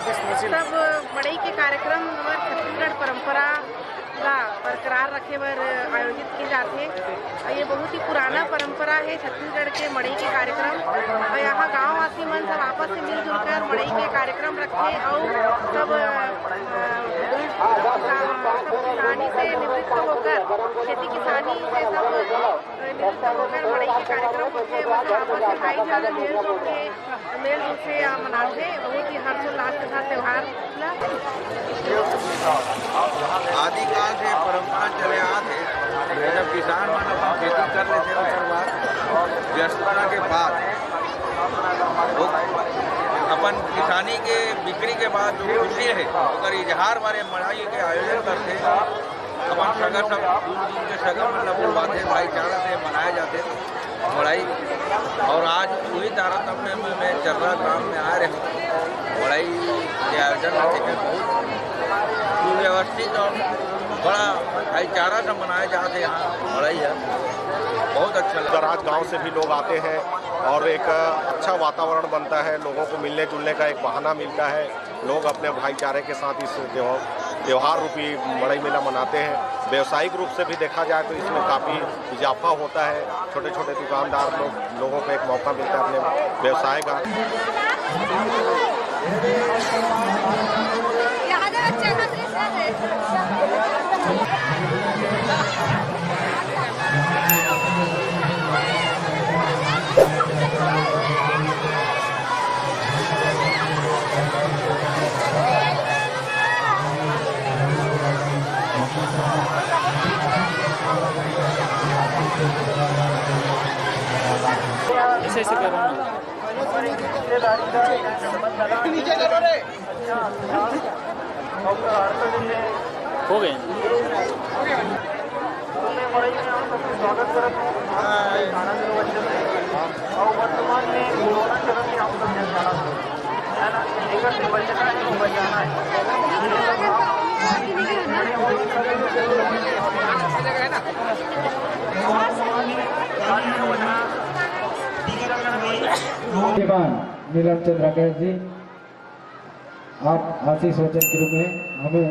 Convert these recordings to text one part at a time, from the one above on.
सब मड़ई के कार्यक्रम हमारे छत्तीसगढ़ परंपरा ला बरकरार रखे बर आयोजित किए जाते। ये बहुत ही पुराना परंपरा है छत्तीसगढ़ के मड़ई के कार्यक्रम। और यहाँ गाँववासी मन सब आपस में मिलजुल कर मड़ई के कार्यक्रम रखे और सब किसानी से निवृत्त होकर खेती किसानी से सब निवृत्त होकर मड़ई के कार्यक्रम होते। आपस में भाईचारा मेलजोल से मनाते। बहुत ही हर्षोल्लास के साथ त्यौहार आदिकाल से परंपरा चले आते। जब किसान मन अपन खेती कर लेते उसके बाद व्यस्तता के बाद अपन किसानी के बिक्री के बाद जो खुशी है अगर इजहार वाले मड़ाई के आयोजन करते अपन सगर सब दूर दूर के सगर मतलब बुलवाते भाईचारा से मनाए जाते मड़ाई। और आज पूरी तारतम्य में चर्रा ग्राम में आ रहे मड़ाई के आयोजन करते बहुत सुव्यवस्थित और बड़ा भाईचारा से मनाया जाते यहाँ मड़ाई है। बहुत अच्छा लगता है। दराज गांव से भी लोग आते हैं और एक अच्छा वातावरण बनता है। लोगों को मिलने जुलने का एक बहाना मिलता है। लोग अपने भाईचारे के साथ इस त्यौहार रूपी मड़ई मेला मनाते हैं। व्यावसायिक रूप से भी देखा जाए तो इसमें काफ़ी इजाफा होता है। छोटे छोटे दुकानदार लोगों को एक मौका मिलता है अपने व्यवसाय का। ऐसे करो ना नीचे करो रे हो गए। वर्तमान में कोरोना चरण में हम सब जाना है ना एक से बचना है वो बचाना है। नीलमचंद राकेश जी, आप आशीष वचन के रूप में हमें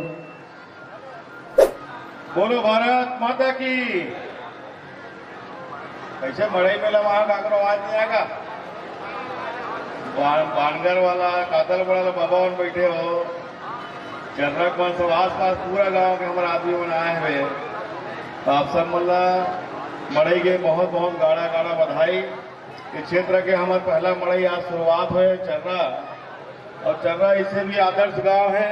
बोलो भारत माता की। कैसे मड़ई मेला वहां का आवाज नहीं आएगा। बानगर वाला कातल वाला बाबा वन बैठे हो चरक वन सब आस पास पूरा गांव के हमारे आदमी मन आए हुए। तो आप सब मतलब मड़ई के बहुत बहुत गाड़ा गाड़ा बधाई। इस क्षेत्र के हमारे पहला मड़ई आज शुरुआत हुए चर्रा। और चर्रा इससे भी आदर्श गांव है।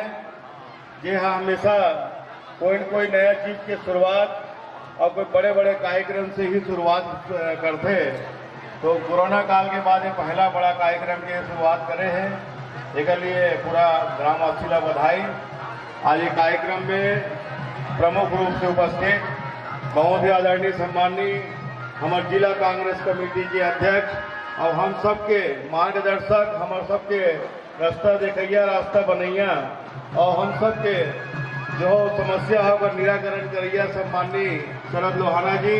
जी हाँ, हमेशा कोई न कोई नया चीज की शुरुआत और कोई बड़े बड़े कार्यक्रम से ही शुरुआत करते। तो कोरोना काल के बाद ये पहला बड़ा कार्यक्रम की शुरुआत करे हैं। इसके लिए पूरा ग्रामवासी का बधाई। आज ये कार्यक्रम में प्रमुख रूप से उपस्थित बहुत ही आदरणीय सम्माननीय हमारे जिला कांग्रेस कमेटी के अध्यक्ष और हम सबके मार्गदर्शक, हमारे सबके रास्ता देखैया, रास्ता बनैया और हम सबके जो समस्या है वह निराकरण करिया सम्माननीय शरद लोहाना जी,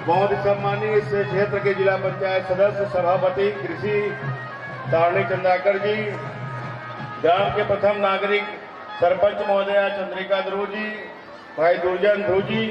बहुत ही सम्माननीय इस क्षेत्र के जिला पंचायत सदस्य सभापति कृषि तारणी चंद्राकर जी, ग्राम के प्रथम नागरिक सरपंच महोदया चंद्रिका ध्रुव जी, भाई दुर्जन ध्रुव जी।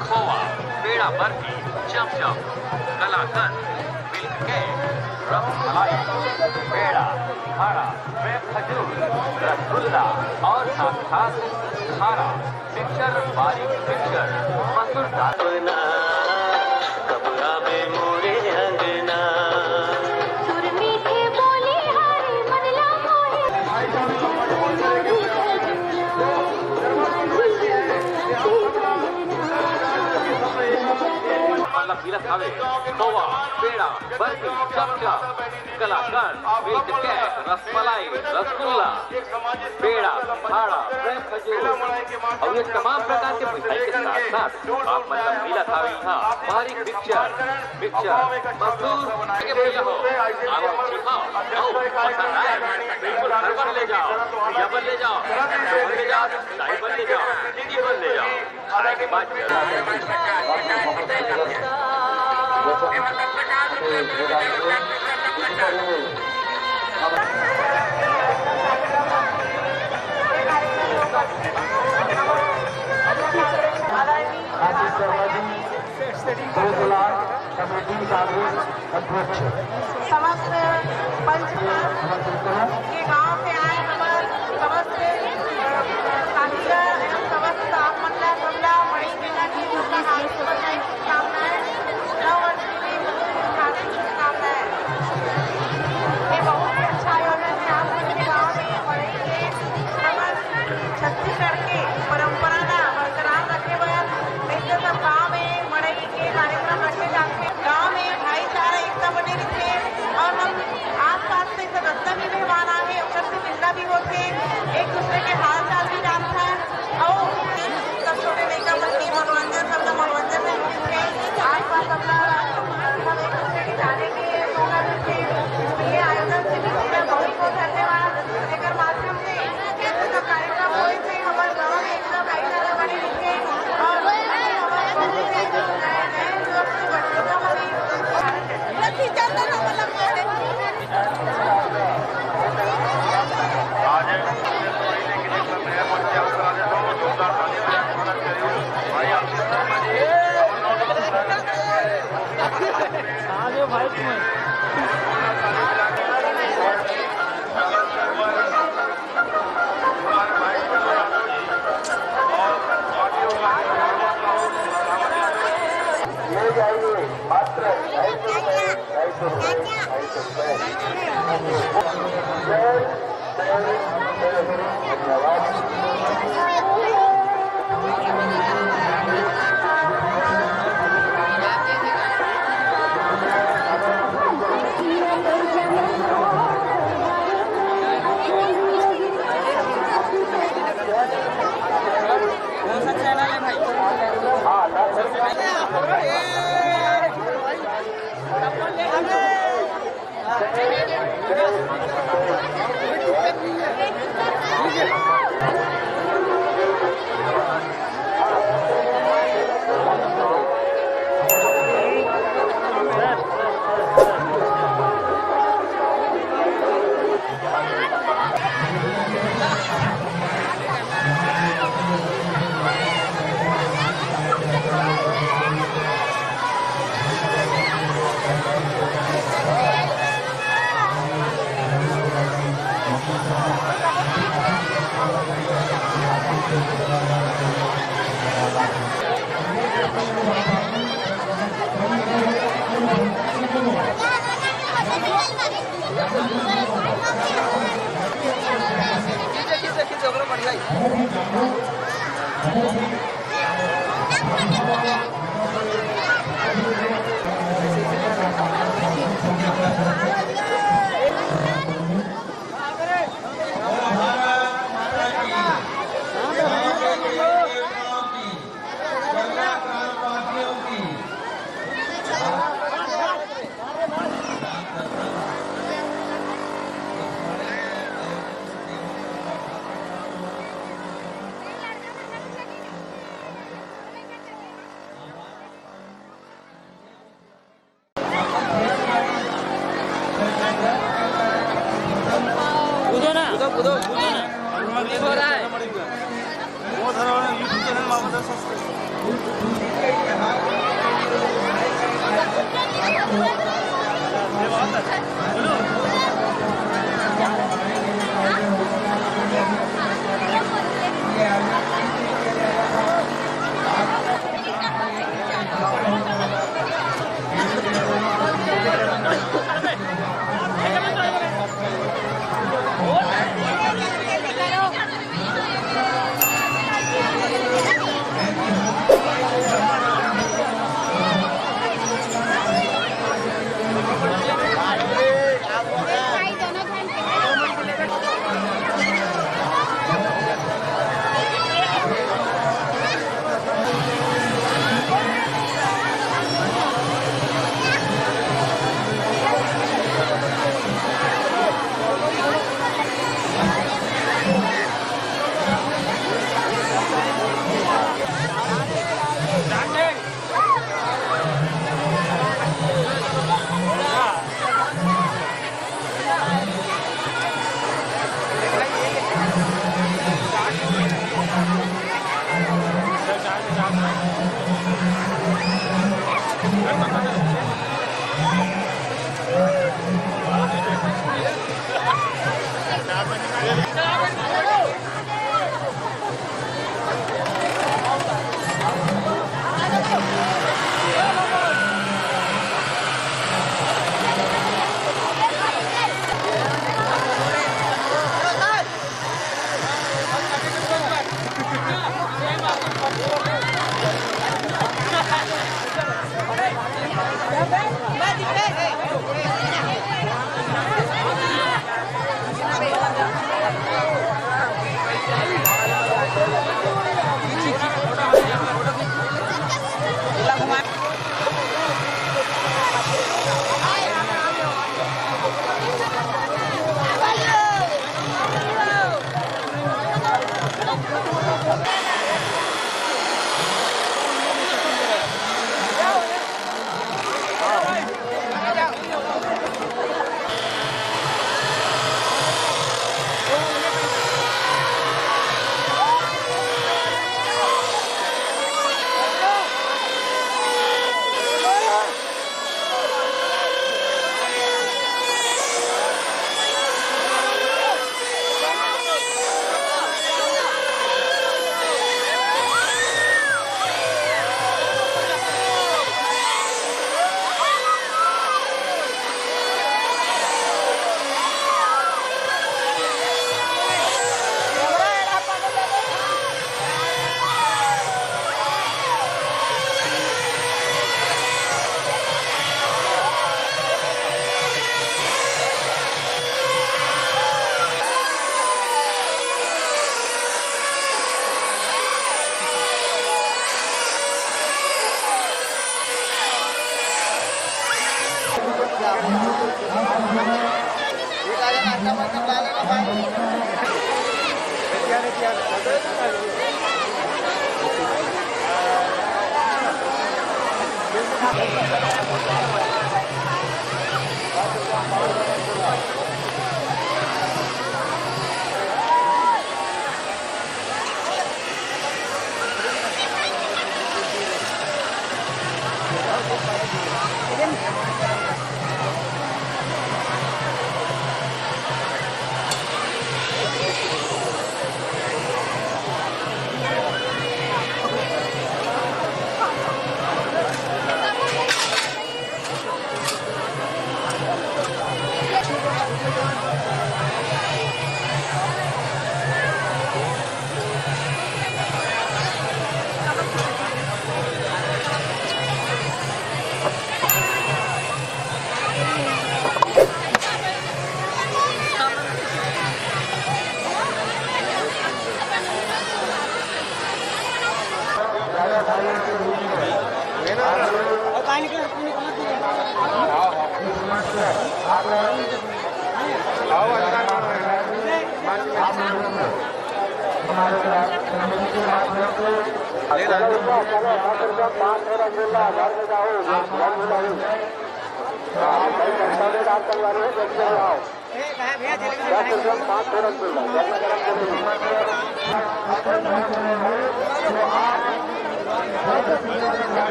खोवा, पेड़ा बर्फी, चमचम, कलाकंद, मिल्क केक, रसमलाई, पेड़ा, खारा, खजूर, रसगुल्ला और साथ खारा, मिक्सचर, बारीक मिक्सचर, मसूर दाल। सुर मीठे बोले हारे मन ला मोहे। हवे खोवा पेड़ा बर्फी चमचम कलाकंद मिल्क केक रसमलाई रसगुल्ला पेड़ा फाड़ा प्रेम खजूर और ये तमाम प्रकार के मिठाई के साथ साथ आप मतलब मिला था बारीक मिक्सचर मजदूर आगे बढ़ जाओ आओ खाओ पसंद आए बिल्कुल घर पर ले जाओ या पर ले जाओ ले जाओ साई पर ले जाओ दीदी पर ले जाओ खाने के बाद समस्त पंच के गांव से आए हमारे समस्त साथीगण एवं समस्त आप मतलब हमला मणि मेला की शुभकामनाएं नव वर्ष की हार्दिक शुभकामनाएं। ये बहुत ही अच्छा आयोजन है आप अपने गाँव में मणि के समस्त छत्तीसगढ़ के परंपरा का बरकरार रखे हुए ऐसे सब गाँव में मणि के कार्यक्रम रखे जाते हैं। गाँव में भाईचारा एकता बने रहते और हम आस-पास से सदस्य भी मेहमान आए उनसे मिलना भी होते एक दूसरे के हाल चाल भी जानता है और सब छोटे लड़का बच्चे मनोरंजन सबका मनोरंजन में आस-पास अपना सब एक दूसरे के जाने के मौका मिलते ये आयोजन से भी बहुत बहुत धन्यवाद एक माध्यम से ऐसे सब कार्यक्रम हुए थे हमारे गाँव में एकदम भाईचारा बने रहते और भाई तुम्हें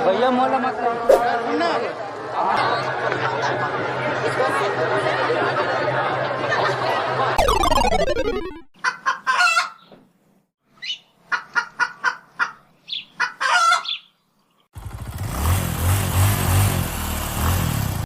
भैया मोला मत